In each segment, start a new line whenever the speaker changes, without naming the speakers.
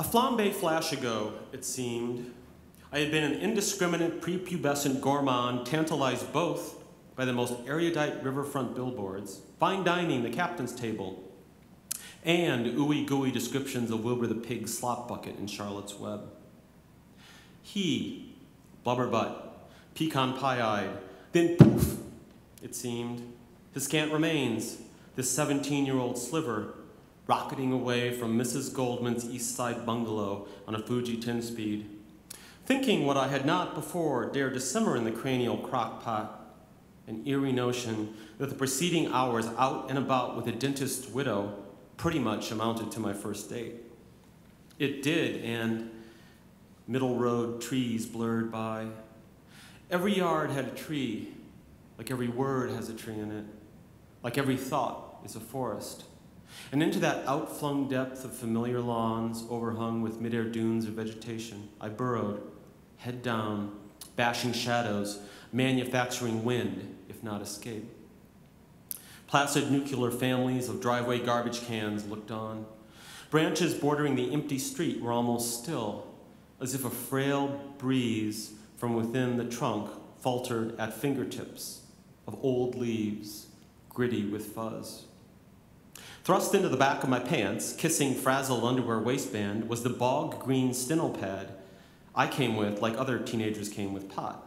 A flambe flash ago, it seemed, I had been an indiscriminate prepubescent gourmand, tantalized both by the most erudite riverfront billboards, fine dining, the captain's table, and ooey-gooey descriptions of Wilbur the Pig's slop bucket in Charlotte's Web. He, blubberbutt, pecan pie-eyed, then poof, it seemed, his scant remains, this 17-year-old sliver, rocketing away from Mrs. Goldman's East Side bungalow on a Fuji 10-speed, thinking what I had not before dared to simmer in the cranial crock pot, an eerie notion that the preceding hours out and about with a dentist's widow pretty much amounted to my first date. It did, and middle road trees blurred by. Every yard had a tree, like every word has a tree in it, like every thought is a forest. And into that outflung depth of familiar lawns, overhung with mid-air dunes of vegetation, I burrowed, head down, bashing shadows, manufacturing wind, if not escape. Placid nuclear families of driveway garbage cans looked on. Branches bordering the empty street were almost still, as if a frail breeze from within the trunk faltered at fingertips of old leaves, gritty with fuzz. Thrust into the back of my pants, kissing frazzled underwear waistband, was the bog green steno pad I came with like other teenagers came with pot.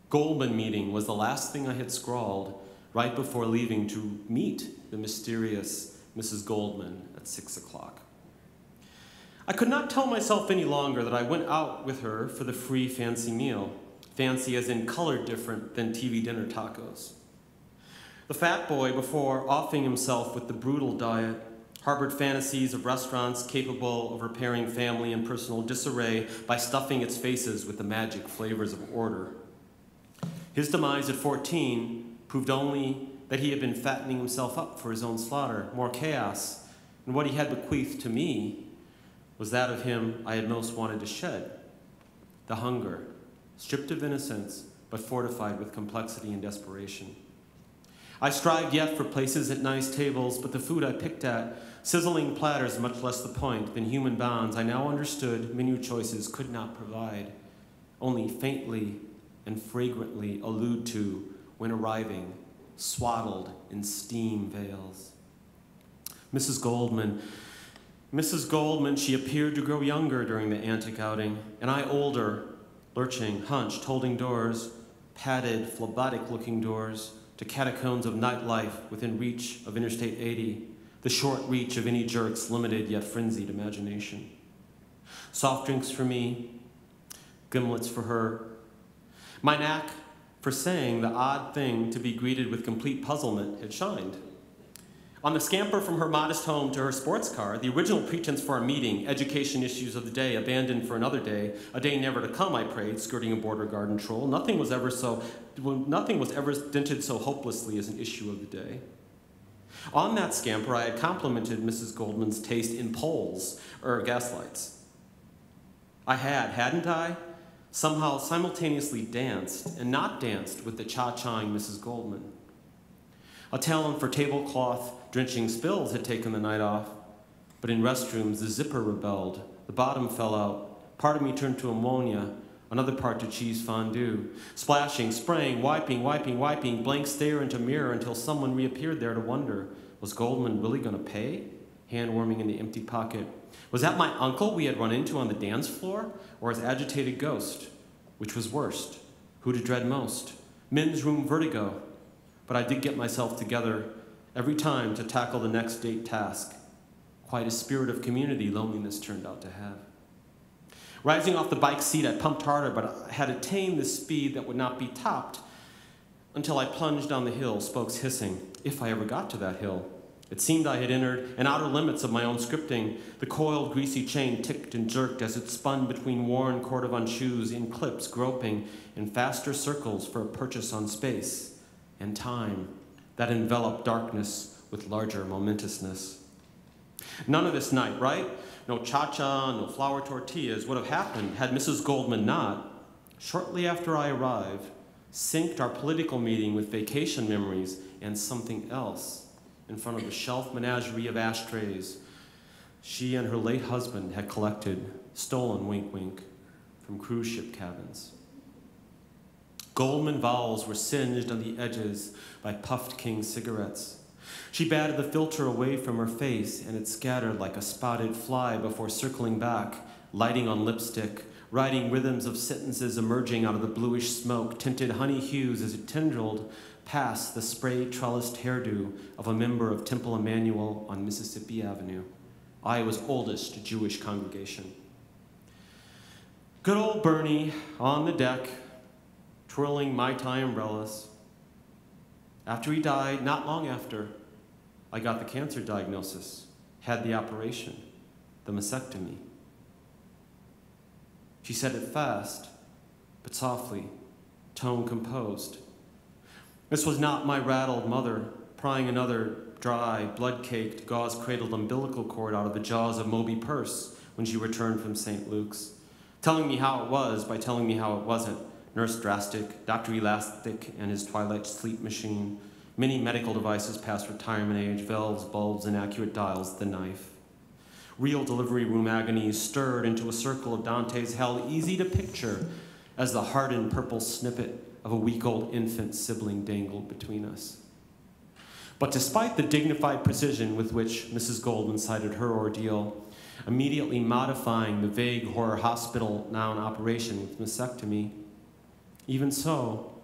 Goldman meeting was the last thing I had scrawled right before leaving to meet the mysterious Mrs. Goldman at 6 o'clock. I could not tell myself any longer that I went out with her for the free fancy meal, fancy as in color different than TV dinner tacos. The fat boy, before offing himself with the brutal diet, harbored fantasies of restaurants capable of repairing family and personal disarray by stuffing its faces with the magic flavors of order. His demise at 14 proved only that he had been fattening himself up for his own slaughter, more chaos, and what he had bequeathed to me was that of him I had most wanted to shed, the hunger, stripped of innocence, but fortified with complexity and desperation. I strived yet for places at nice tables, but the food I picked at, sizzling platters much less the point than human bonds, I now understood menu choices could not provide, only faintly and fragrantly allude to when arriving, swaddled in steam veils. Mrs. Goldman, she appeared to grow younger during the antic outing, and I older, lurching, hunched, holding doors, padded, phlebitic-looking doors, to catacombs of nightlife within reach of Interstate 80, the short reach of any jerk's limited yet frenzied imagination. Soft drinks for me, gimlets for her. My knack for saying the odd thing to be greeted with complete puzzlement had shined. On the scamper from her modest home to her sports car, the original pretense for our meeting, education issues of the day abandoned for another day, a day never to come, I prayed, skirting a border garden troll. Nothing was ever dented so hopelessly as an issue of the day. On that scamper, I had complimented Mrs. Goldman's taste in poles, or gaslights. I had, hadn't I? Somehow simultaneously danced and not danced with the cha-chaing Mrs. Goldman. A talent for tablecloth drenching spills had taken the night off, but in restrooms the zipper rebelled, the bottom fell out, part of me turned to ammonia, another part to cheese fondue, splashing, spraying, wiping, blank stare into mirror until someone reappeared there to wonder, was Goldman really gonna pay? Hand warming in the empty pocket. Was that my uncle we had run into on the dance floor, or his agitated ghost? Which was worst? Who to dread most? Men's room vertigo. But I did get myself together every time to tackle the next date task. Quite a spirit of community loneliness turned out to have. Rising off the bike seat, I pumped harder, but I had attained the speed that would not be topped until I plunged down the hill, spokes hissing, if I ever got to that hill. It seemed I had entered an outer limits of my own scripting. The coiled, greasy chain ticked and jerked as it spun between worn Cordovan shoes in clips, groping in faster circles for a purchase on space and time that enveloped darkness with larger momentousness. None of this night, right? No cha-cha, no flour tortillas would have happened had Mrs. Goldman not, shortly after I arrived, synced our political meeting with vacation memories and something else in front of a shelf menagerie of ashtrays. She and her late husband had collected, stolen wink wink, from cruise ship cabins. Goldman vowels were singed on the edges by puffed king cigarettes. She batted the filter away from her face, and it scattered like a spotted fly before circling back, lighting on lipstick, writing rhythms of sentences emerging out of the bluish smoke, tinted honey hues as it tendrilled past the spray-trellised hairdo of a member of Temple Emmanuel on Mississippi Avenue, Iowa's oldest Jewish congregation. Good old Bernie on the deck, twirling Mai Tai umbrellas. After he died, not long after, I got the cancer diagnosis, had the operation, the mastectomy. She said it fast, but softly, tone composed. This was not my rattled mother prying another dry, blood-caked, gauze-cradled umbilical cord out of the jaws of Moby Purse when she returned from St. Luke's, telling me how it was by telling me how it wasn't. Nurse Drastic, Dr. Elastic and his Twilight sleep machine, many medical devices past retirement age, valves, bulbs, inaccurate dials, the knife. Real delivery room agonies stirred into a circle of Dante's hell, easy to picture as the hardened purple snippet of a week-old infant sibling dangled between us. But despite the dignified precision with which Mrs. Goldman cited her ordeal, immediately modifying the vague horror hospital noun operation with mastectomy, even so,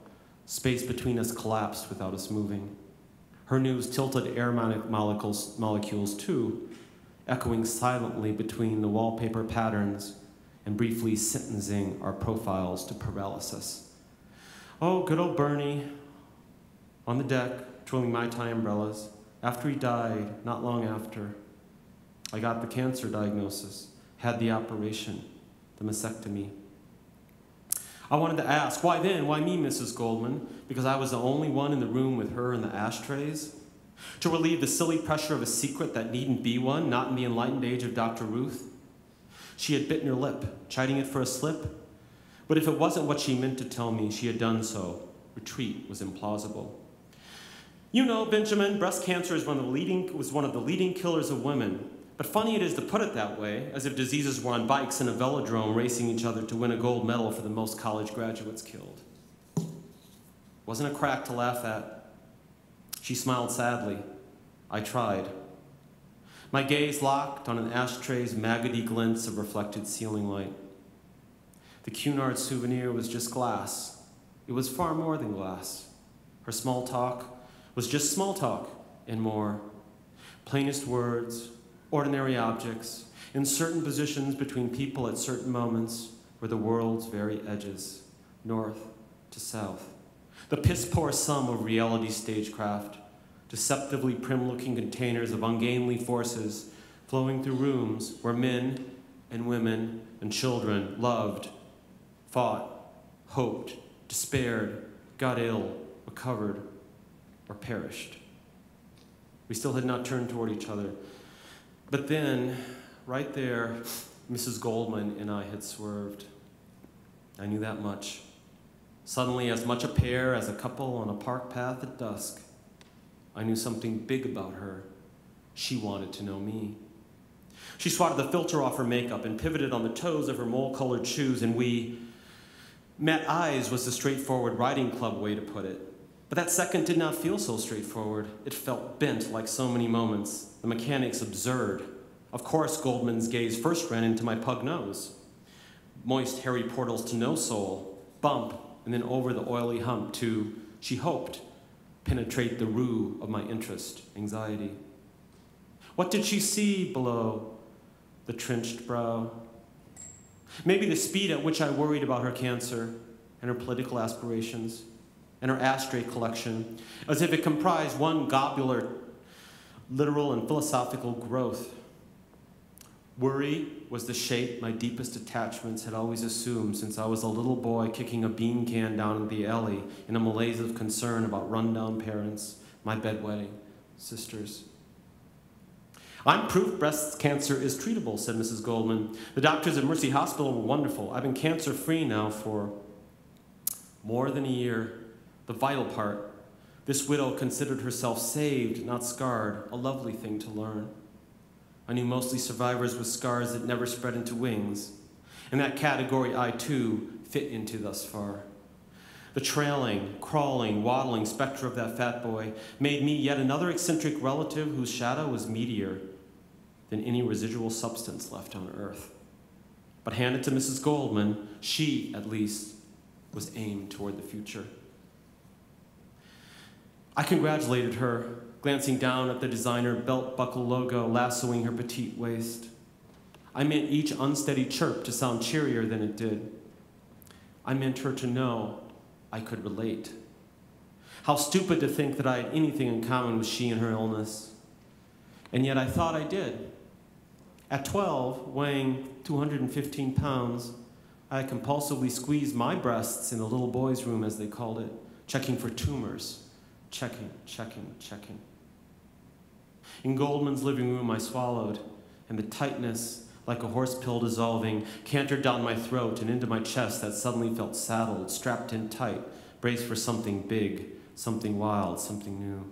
space between us collapsed without us moving. Her news tilted air molecules too, echoing silently between the wallpaper patterns and briefly sentencing our profiles to paralysis. Oh, good old Bernie, on the deck, twirling Mai Tai umbrellas. After he died, not long after, I got the cancer diagnosis, had the operation, the mastectomy. I wanted to ask, why then? Why me, Mrs. Goldman? Because I was the only one in the room with her and the ashtrays? To relieve the silly pressure of a secret that needn't be one, not in the enlightened age of Dr. Ruth? She had bitten her lip, chiding it for a slip. But if it wasn't what she meant to tell me, she had done so. Retreat was implausible. You know, Benjamin, breast cancer was one of the leading killers of women. But funny it is to put it that way, as if diseases were on bikes in a velodrome racing each other to win a gold medal for the most college graduates killed. Wasn't a crack to laugh at. She smiled sadly. I tried. My gaze locked on an ashtray's maggoty glints of reflected ceiling light. The Cunard souvenir was just glass. It was far more than glass. Her small talk was just small talk and more. Plainest words, ordinary objects, in certain positions between people at certain moments were the world's very edges, north to south. The piss-poor sum of reality stagecraft, deceptively prim-looking containers of ungainly forces flowing through rooms where men and women and children loved, fought, hoped, despaired, got ill, recovered, or perished. We still had not turned toward each other. But then, right there, Mrs. Goldman and I had swerved. I knew that much. Suddenly, as much a pair as a couple on a park path at dusk, I knew something big about her. She wanted to know me. She swatted the filter off her makeup and pivoted on the toes of her mole-colored shoes, and we met eyes was the straightforward riding club way to put it. But that second did not feel so straightforward. It felt bent like so many moments, the mechanics absurd. Of course, Goldman's gaze first ran into my pug nose. Moist, hairy portals to no soul, bump, and then over the oily hump to, she hoped, penetrate the root of my interest, anxiety. What did she see below the trenched brow? Maybe the speed at which I worried about her cancer and her political aspirations and her ashtray collection, as if it comprised one globular, literal and philosophical growth. Worry was the shape my deepest attachments had always assumed since I was a little boy kicking a bean can down the alley in a malaise of concern about rundown parents, my bedwetting sisters. I'm proof breast cancer is treatable, said Mrs. Goldman. The doctors at Mercy Hospital were wonderful. I've been cancer-free now for more than a year. The vital part, this widow considered herself saved, not scarred, a lovely thing to learn. I knew mostly survivors with scars that never spread into wings. And that category I, too, fit into thus far. The trailing, crawling, waddling specter of that fat boy made me yet another eccentric relative whose shadow was meatier than any residual substance left on Earth. But handed to Mrs. Goldman, she, at least, was aimed toward the future. I congratulated her, glancing down at the designer belt buckle logo lassoing her petite waist. I meant each unsteady chirp to sound cheerier than it did. I meant her to know I could relate. How stupid to think that I had anything in common with she and her illness. And yet I thought I did. At 12, weighing 215 pounds, I compulsively squeezed my breasts in the little boys' room, as they called it, checking for tumors. Checking. In Goldman's living room, I swallowed, and the tightness, like a horse pill dissolving, cantered down my throat and into my chest that suddenly felt saddled, strapped in tight, braced for something big, something wild, something new.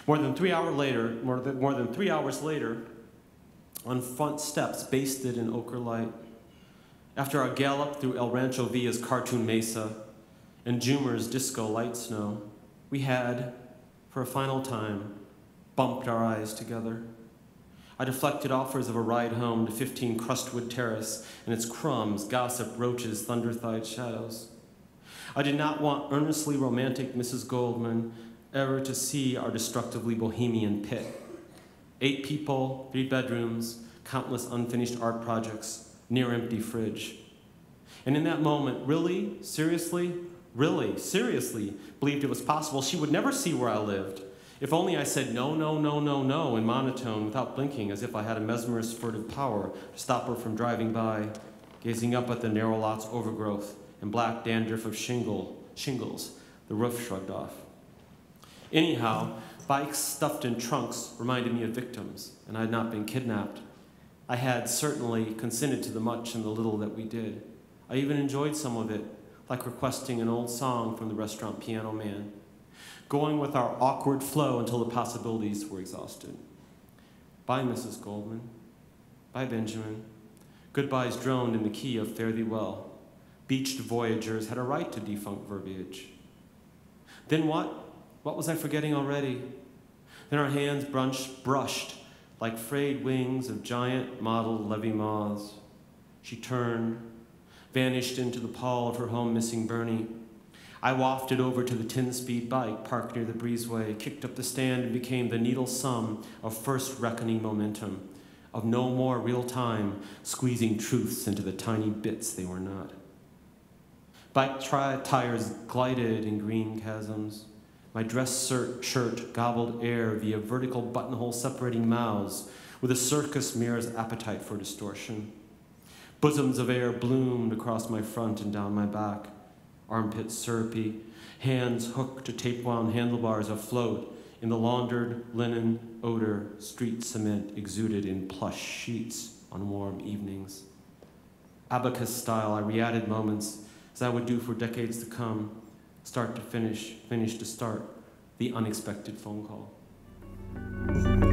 More than 3 hours later, on front steps basted in ochre light, after our gallop through El Rancho Villa's cartoon mesa and Jumer's disco light snow, we had, for a final time, bumped our eyes together. I deflected offers of a ride home to 15 Crustwood Terrace and its crumbs, gossip, roaches, thunder-thighed shadows. I did not want earnestly romantic Mrs. Goldman ever to see our destructively bohemian pit. 8 people, 3 bedrooms, countless unfinished art projects, near-empty fridge. And in that moment, really seriously believed it was possible she would never see where I lived. If only I said no in monotone without blinking, as if I had a mesmerist's furtive power to stop her from driving by, gazing up at the narrow lot's overgrowth and black dandruff of shingles, the roof shrugged off. Anyhow, bikes stuffed in trunks reminded me of victims, and I had not been kidnapped. I had certainly consented to the much and the little that we did. I even enjoyed some of it, like requesting an old song from the restaurant piano man, going with our awkward flow until the possibilities were exhausted. Bye, Mrs. Goldman. Bye, Benjamin. Goodbyes droned in the key of Fare Thee Well. Beached voyagers had a right to defunct verbiage. Then what? What was I forgetting already? Then our hands brushed like frayed wings of giant mottled levee moths. She turned, vanished into the pall of her home missing Bernie. I wafted over to the 10-speed bike parked near the breezeway, kicked up the stand, and became the needle sum of first reckoning momentum, of no more real time squeezing truths into the tiny bits they were not. Bike tires glided in green chasms. My dress shirt gobbled air via vertical buttonhole separating mouths with a circus mirror's appetite for distortion. Bosoms of air bloomed across my front and down my back, armpits syrupy, hands hooked to tape-wound handlebars afloat in the laundered linen odor street cement exuded in plush sheets on warm evenings. Abacus style, I re-added moments as I would do for decades to come, start to finish, finish to start, the unexpected phone call.